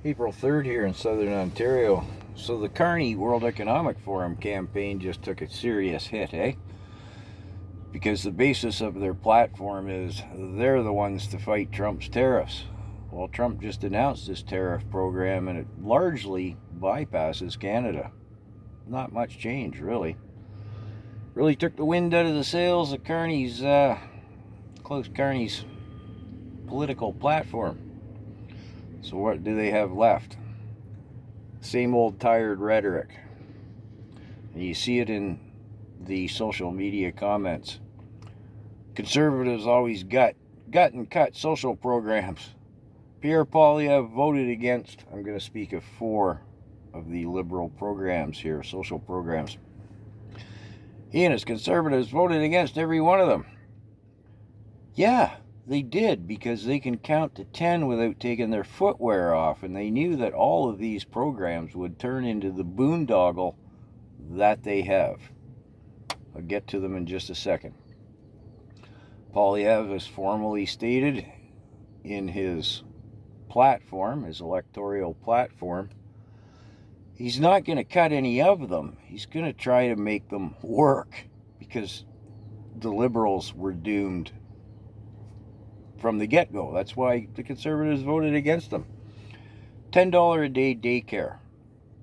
April 3rd here in southern Ontario. So the Carneys World Economic Forum campaign just took a serious hit, eh? Because the basis of their platform is they're the ones to fight Trump's tariffs. Well, Trump just announced this tariff program and it largely bypasses Canada. Not much change, really. Really took the wind out of the sails of Carney's political platform. So what do they have left? Same old tired rhetoric. And you see it in the social media comments. Conservatives always gut and cut social programs. Pierre Poilievre voted against, I'm going to speak of 4 of the liberal programs here, social programs. He and his conservatives voted against every one of them. Yeah, they did, because they can count to 10 without taking their footwear off, and they knew that all of these programs would turn into the boondoggle that they have. I'll get to them in just a second. Poilievre has formally stated in his platform, his electoral platform, he's not going to cut any of them. He's going to try to make them work, because the Liberals were doomed from the get-go. That's why the Conservatives voted against them. $10 a day daycare.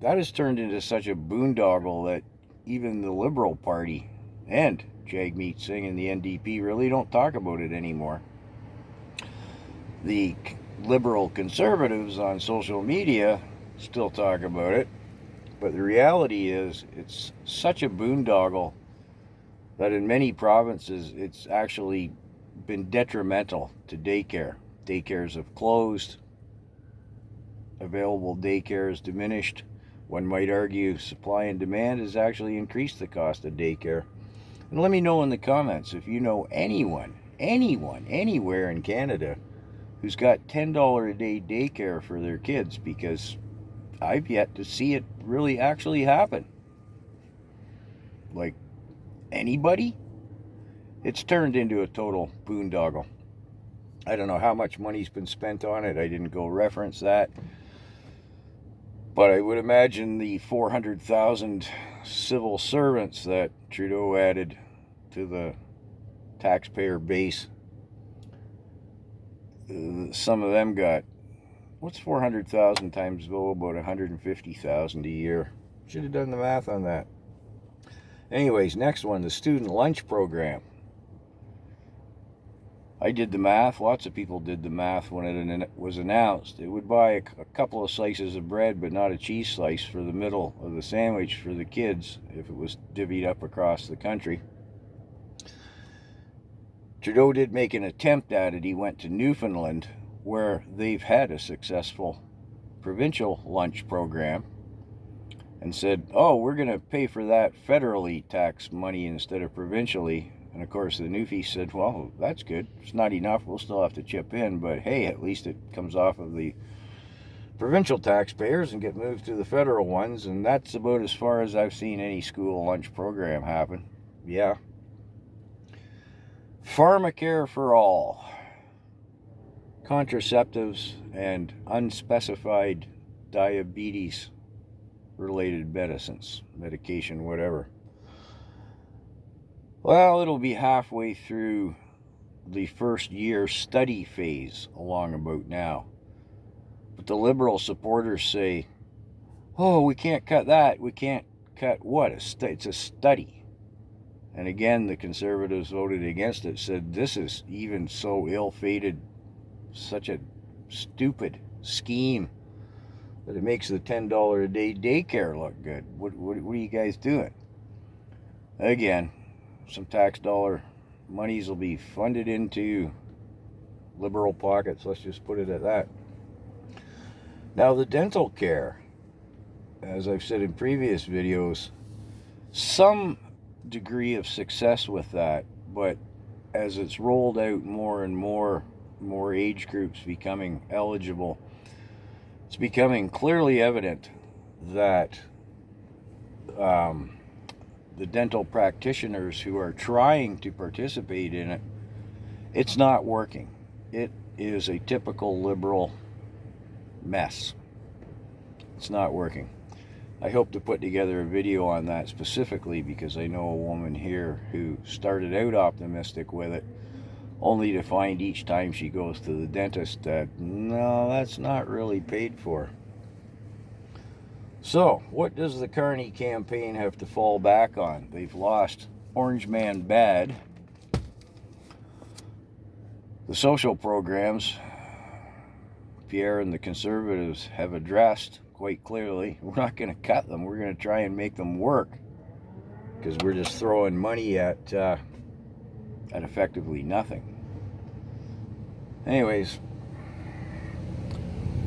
That has turned into such a boondoggle that even the Liberal Party and Jagmeet Singh and the NDP really don't talk about it anymore. The Liberal Conservatives on social media still talk about it, but the reality is it's such a boondoggle that in many provinces it's actually been detrimental to daycare. Daycares have closed. Available daycare is diminished. One might argue supply and demand has actually increased the cost of daycare. And let me know in the comments if you know anyone, anywhere in Canada who's got $10 a day daycare for their kids, because I've yet to see it really actually happen. Like, anybody? It's turned into a total boondoggle. I don't know how much money's been spent on it. I didn't go reference that. But I would imagine the 400,000 civil servants that Trudeau added to the taxpayer base, some of them got, what's 400,000 times, about 150,000 a year. Should have done the math on that. Anyways, next one, the student lunch program. I did the math. Lots of people did the math when it was announced. It would buy a couple of slices of bread, but not a cheese slice for the middle of the sandwich for the kids if it was divvied up across the country. Trudeau did make an attempt at it. He went to Newfoundland, where they've had a successful provincial lunch program, and said, oh, we're going to pay for that federally tax money instead of provincially. And of course the Newfies said, well, that's good. It's not enough. We'll still have to chip in, but hey, at least it comes off of the provincial taxpayers and get moved to the federal ones. And that's about as far as I've seen any school lunch program happen. Yeah. Pharmacare for all. Contraceptives and unspecified diabetes related medicines, medication, whatever. Well, it'll be halfway through the first year study phase along about now. But the Liberal supporters say, oh, we can't cut that. We can't cut what? It's a study. And again, the Conservatives voted against it, said this is even so ill-fated, such a stupid scheme that it makes the $10 a day daycare look good. What are you guys doing? Again, some tax dollar monies will be funded into Liberal pockets. Let's just put it at that. Now, the dental care, as I've said in previous videos, some degree of success with that, but as it's rolled out more and more age groups becoming eligible, it's becoming clearly evident that the dental practitioners who are trying to participate in it, it's not working. It is a typical Liberal mess. It's not working. I hope to put together a video on that specifically because I know a woman here who started out optimistic with it, only to find each time she goes to the dentist that, no, that's not really paid for. So, what does the Carney campaign have to fall back on? They've lost Orange Man bad. The social programs, Pierre and the Conservatives have addressed quite clearly, we're not going to cut them. We're going to try and make them work because we're just throwing money at effectively nothing. Anyways,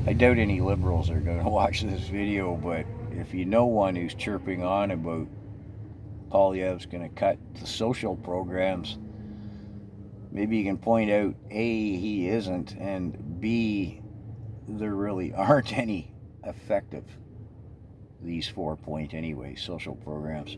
I doubt any liberals are going to watch this video, but if you know one who's chirping on about Poilievre's going to cut the social programs, maybe you can point out, A, he isn't, and B, there really aren't any effective, these 4 point anyway, social programs.